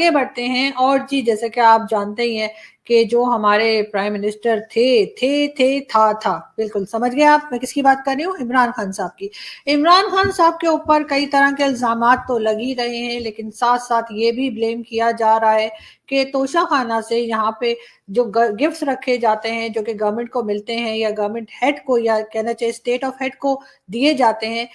आगे बढ़ते हैं। और जी, जैसे कि आप जानते ही हैं कि जो हमारे प्राइम मिनिस्टर था, बिल्कुल समझ गए आप मैं किसकी बात कर रही हूँ, इमरान खान साहब की। इमरान खान साहब के ऊपर कई तरह के इल्ज़ामात तो लग ही रहे हैं, लेकिन साथ-साथ ये भी ब्लेम किया जा रहा है कि तोशाखाना से यहाँ पे जो गिफ्ट्स रखे जाते हैं, जो कि गवर्नमेंट को मिलते हैं या गवर्नमेंट हेड को या कहना चाहिए स्टेट ऑफ हेड को दिए जाते हैं,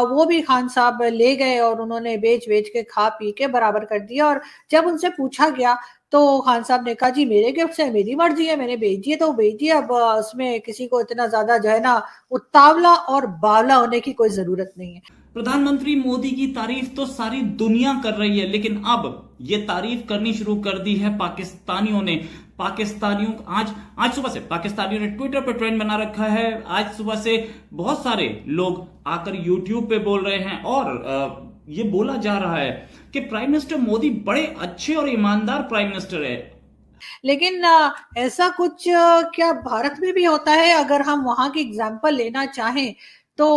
वो भी खान साहब ले गए और उन्होंने बेच-बेच के खा पी के बराबर कर दिया। और जब उनसे पूछा गया तो खान साहब ने कहा जी मेरे गिफ्ट्स हैं, मेरी मर्जी है, मैंने भेज दिए तो भेज दिए। अब उसमें किसी को इतना ज्यादा जो है ना उतावला और बावला होने की कोई जरूरत नहीं है। प्रधानमंत्री मोदी की तारीफ तो सारी दुनिया कर रही है, लेकिन अब ये तारीफ करनी शुरू कर दी है पाकिस्तानियों ने। पाकिस्तानियों आज सुबह से पाकिस्तानियों ने ट्विटर पे ट्रेंड बना रखा है। आज सुबह से बहुत सारे लोग आकर यूट्यूब पे बोल रहे हैं और ये बोला जा रहा है कि प्राइम मिनिस्टर मोदी बड़े अच्छे और ईमानदार प्राइम मिनिस्टर है। लेकिन ऐसा कुछ क्या भारत में भी होता है? अगर हम वहां की एग्जाम्पल लेना चाहें तो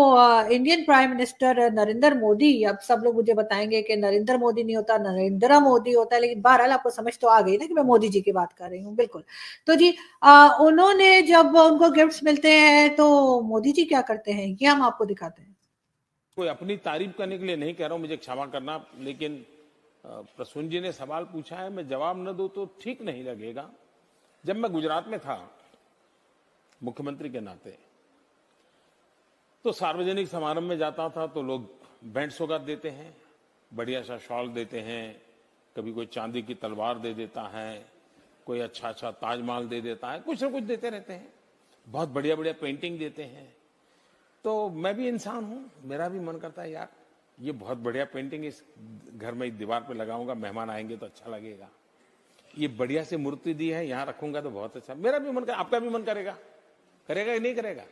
Indian prime minister Narendra Modi, अब सब लोग मुझे बताएंगे कि नरेंद्र मोदी नहीं होता, नरेंद्र मोदी होता है, लेकिन बहरहाल आपको समझ तो आ गई ना कि मैं मोदी जी की बात कर रही हूँ। बिल्कुल। तो जी उन्होंने जब उनको गिफ्ट्स मिलते हैं तो मोदी जी क्या करते हैं ये हम आपको दिखाते हैं। कोई अपनी तारीफ करने के लिए नहीं कह रहा हूं, मुझे क्षमा करना, लेकिन प्रसून जी ने सवाल पूछा है, मैं जवाब न दूं तो ठीक नहीं लगेगा। जब मैं गुजरात में था मुख्यमंत्री के नाते, तो सार्वजनिक समारंभ में जाता था तो लोग बैंड सौगात देते हैं, बढ़िया सा शॉल देते हैं, कभी कोई चांदी की तलवार दे देता है, कोई अच्छा अच्छा ताजमहल दे देता है, कुछ न कुछ देते रहते हैं, बहुत बढ़िया बढ़िया पेंटिंग देते हैं। तो मैं भी इंसान हूं, मेरा भी मन करता है यार ये बहुत बढ़िया पेंटिंग इस घर में दीवार पे लगाऊंगा, मेहमान आएंगे तो अच्छा लगेगा। ये बढ़िया से मूर्ति दी है, यहां रखूंगा तो बहुत अच्छा। मेरा भी मन कर, आपका भी मन करेगा? करेगा कि नहीं करेगा?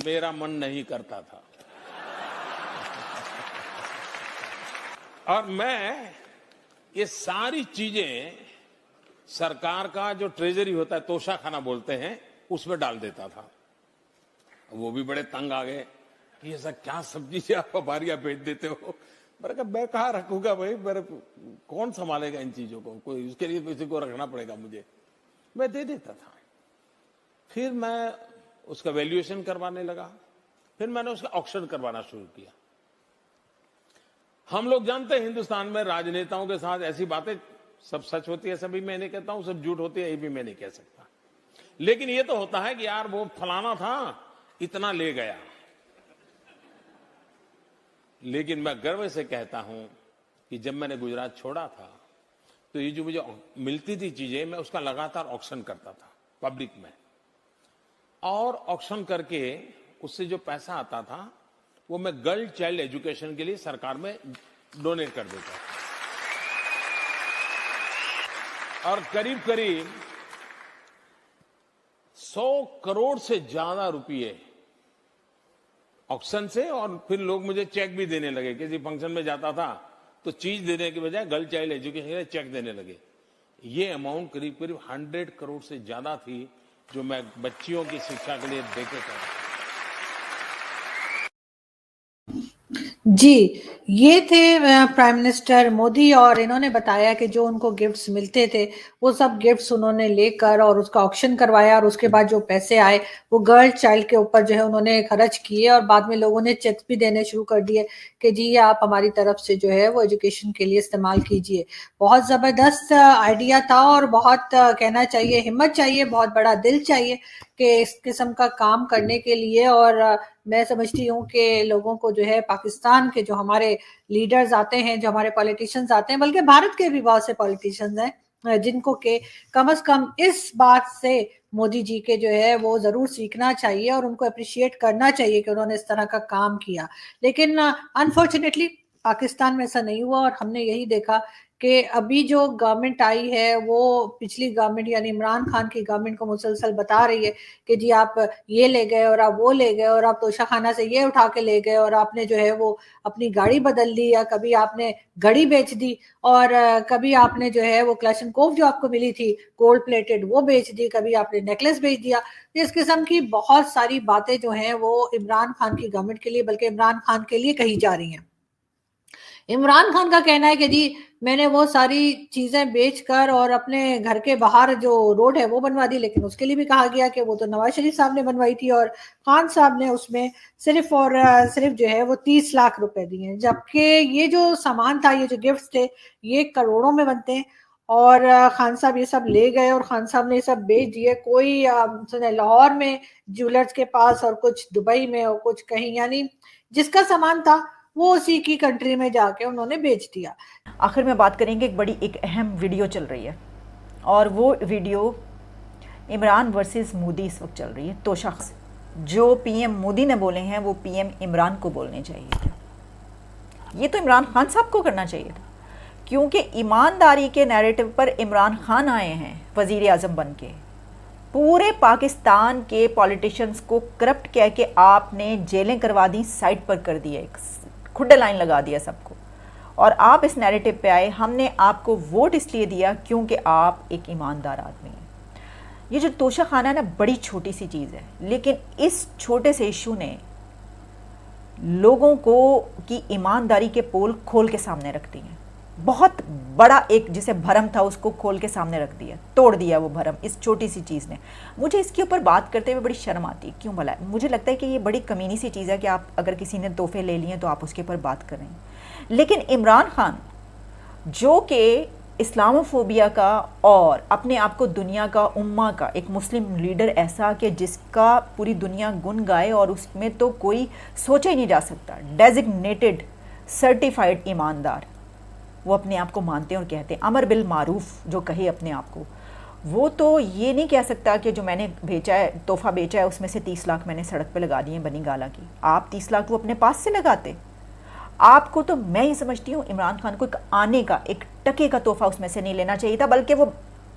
मेरा मन नहीं करता था। और मैं ये सारी चीजें सरकार का जो ट्रेजरी होता है, तोशाखाना बोलते हैं, उसमें डाल देता था। वो भी बड़े तंग आ गए कि ऐसा क्या सब्जी से आप बारियां बेच देते हो। मैंने कहा मैं कहाँ रखूंगा भाई, मेरे कौन संभालेगा इन चीजों को, कोई उसके लिए किसी को रखना पड़ेगा मुझे। मैं दे देता था। फिर मैं उसका वैल्यूएशन करवाने लगा, फिर मैंने उसका ऑक्शन करवाना शुरू किया। हम लोग जानते हैं हिंदुस्तान में राजनेताओं के साथ ऐसी बातें सब सच होती है, सभी मैं नहीं कहता हूं, सब झूठ होती है, ये भी मैं नहीं कह सकता। लेकिन ये तो होता है कि यार वो फलाना था, इतना ले गया। लेकिन मैं गर्व से कहता हूं कि जब मैंने गुजरात छोड़ा था तो ये जो मुझे मिलती थी चीजें, मैं उसका लगातार ऑक्शन करता था पब्लिक में, और ऑक्शन करके उससे जो पैसा आता था वो मैं गर्ल चाइल्ड एजुकेशन के लिए सरकार में डोनेट कर देता था। और करीब करीब 100 करोड़ से ज्यादा रुपये ऑक्शन से, और फिर लोग मुझे चेक भी देने लगे। किसी फंक्शन में जाता था तो चीज देने के बजाय गर्ल चाइल्ड एजुकेशन के लिए चेक देने लगे। ये अमाउंट करीब करीब 100 करोड़ से ज्यादा थी जो मैं बच्चियों की शिक्षा के लिए देके था। जी, ये थे प्राइम मिनिस्टर मोदी, और इन्होंने बताया कि जो उनको गिफ्ट्स मिलते थे वो सब गिफ्ट्स उन्होंने लेकर और उसका ऑक्शन करवाया, और उसके बाद जो पैसे आए वो गर्ल चाइल्ड के ऊपर जो है उन्होंने खर्च किए, और बाद में लोगों ने चेक भी देने शुरू कर दिए कि जी आप हमारी तरफ से जो है वो एजुकेशन के लिए इस्तेमाल कीजिए। बहुत ज़बरदस्त आइडिया था, और बहुत कहना चाहिए हिम्मत चाहिए, बहुत बड़ा दिल चाहिए कि इस किस्म का काम करने के लिए। और मैं समझती हूँ कि लोगों को जो है पाकिस्तान के जो हमारे लीडर्स आते हैं, जो हमारे पॉलिटिशियंस आते हैं, बल्कि भारत के भी बहुत से पॉलिटिशियंस हैं जिनको के कम से कम इस बात से मोदी जी के जो है वो जरूर सीखना चाहिए और उनको अप्रिशिएट करना चाहिए कि उन्होंने इस तरह का काम किया। लेकिन अनफॉर्चुनेटली पाकिस्तान में ऐसा नहीं हुआ, और हमने यही देखा कि अभी जो गवर्नमेंट आई है वो पिछली गवर्नमेंट यानी इमरान खान की गवर्नमेंट को मुसलसल बता रही है कि जी आप ये ले गए और आप वो ले गए और आप तोशाखाना से ये उठा के ले गए, और आपने जो है वो अपनी गाड़ी बदल ली, या कभी आपने घड़ी बेच दी, और कभी आपने जो है वो क्लैशनकोव जो आपको मिली थी गोल्ड प्लेटेड वो बेच दी, कभी आपने नेकलेस बेच दिया। इस किस्म की बहुत सारी बातें जो हैं वो इमरान खान की गवर्नमेंट के लिए, बल्कि इमरान खान के लिए कही जा रही हैं। इमरान खान का कहना है कि जी मैंने वो सारी चीजें बेचकर और अपने घर के बाहर जो रोड है वो बनवा दी, लेकिन उसके लिए भी कहा गया कि वो तो नवाज शरीफ साहब ने बनवाई थी और खान साहब ने उसमें सिर्फ और सिर्फ जो है वो 30 लाख रुपए दिए, जबकि ये जो सामान था, ये जो गिफ्ट थे, ये करोड़ों में बनते हैं। और खान साहब ये सब ले गए और खान साहब ने ये सब बेच दिए। कोई सुने लाहौर में ज्वेलर्स के पास और कुछ दुबई में और कुछ कहीं, यानी जिसका सामान था वो उसी की कंट्री में जाके उन्होंने बेच दिया। आखिर में बात करेंगे, एक अहम वीडियो चल रही है और वो वीडियो इमरान वर्सेस मोदी इस वक्त चल रही है। तो शख्स जो पीएम मोदी ने बोले हैं वो पीएम इमरान को बोलने चाहिए थे। ये तो इमरान खान साहब को करना चाहिए था, क्योंकि ईमानदारी के नैरेटिव पर इमरान खान आए हैं वज़ीर आज़म बन के। पूरे पाकिस्तान के पॉलिटिशियंस को करप्ट कह के आपने जेलें करवा दी, साइड पर कर दिया, एक खुड्डा लाइन लगा दिया सबको, और आप इस नैरेटिव पे आए। हमने आपको वोट इसलिए दिया क्योंकि आप एक ईमानदार आदमी हैं। ये जो तोशा खाना है ना, बड़ी छोटी सी चीज़ है, लेकिन इस छोटे से इशू ने लोगों को की ईमानदारी के पोल खोल के सामने रख दी हैं। बहुत बड़ा एक जिसे भरम था उसको खोल के सामने रख दिया, तोड़ दिया वो भरम इस छोटी सी चीज़ ने। मुझे इसके ऊपर बात करते हुए बड़ी शर्म आती है। क्यों भला? मुझे लगता है कि ये बड़ी कमीनी सी चीज़ है कि आप अगर किसी ने तोहफे ले लिए तो आप उसके ऊपर बात कर रहे हैं। लेकिन इमरान खान जो कि इस्लामोफोबिया का और अपने आप को दुनिया का उम्मा का एक मुस्लिम लीडर ऐसा कि जिसका पूरी दुनिया गुन गाए और उसमें तो कोई सोचा ही नहीं जा सकता, डेजिग्नेटेड सर्टिफाइड ईमानदार, वो अपने आप को मानते हैं और कहते हैं अमर बिल मारूफ जो कहे अपने आप को, वो तो ये नहीं कह सकता कि जो मैंने बेचा है, तोहफा बेचा है, उसमें से 30 लाख मैंने सड़क पे लगा दिए बनी गाला की। आप 30 लाख वो अपने पास से लगाते। आपको तो मैं ही समझती हूँ इमरान खान को एक आने का, एक टके का तोहफा उसमें से नहीं लेना चाहिए था, बल्कि वो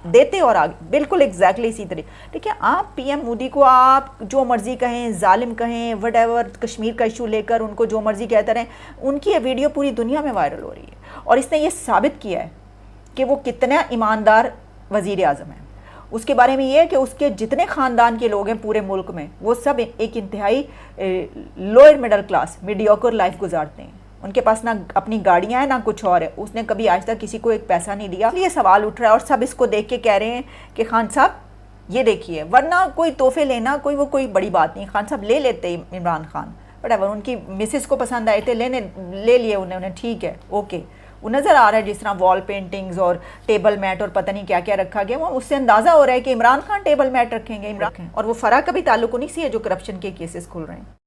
देते और आगे बिल्कुल एग्जैक्टली इसी तरह। ठीक है, आप पीएम मोदी को आप जो मर्जी कहें, जालिम कहें, वटएवर, कश्मीर का इशू लेकर उनको जो मर्जी कहते रहें, उनकी ये वीडियो पूरी दुनिया में वायरल हो रही है और इसने ये साबित किया है कि वो कितना ईमानदार वज़ीर आज़म है। उसके बारे में ये है कि उसके जितने ख़ानदान के लोग हैं पूरे मुल्क में, वो सब एक इंतहाई lower middle class mediocre life गुजारते हैं। उनके पास ना अपनी गाड़ियां हैं ना कुछ और है। उसने कभी आज तक किसी को एक पैसा नहीं दिया। ये सवाल उठ रहा है और सब इसको देख के कह रहे हैं कि खान साहब ये देखिए, वरना कोई तोहफे लेना कोई बड़ी बात नहीं, खान साहब ले लेते इमरान खान, बट अगर उनकी मिसेस को पसंद आए थे ले लिए उन्होंने, ठीक है, ओके। वो नज़र आ रहा है जिस तरह वॉल पेंटिंग्स और टेबल मैट और पता नहीं क्या क्या रखा गया, वो उससे अंदाज़ा हो रहा है कि इमरान खान टेबल मैट रखेंगे। इमरान और वो फरा का भी ताल्लुक नहीं सी है जो करप्शन के केसेस खुल रहे हैं।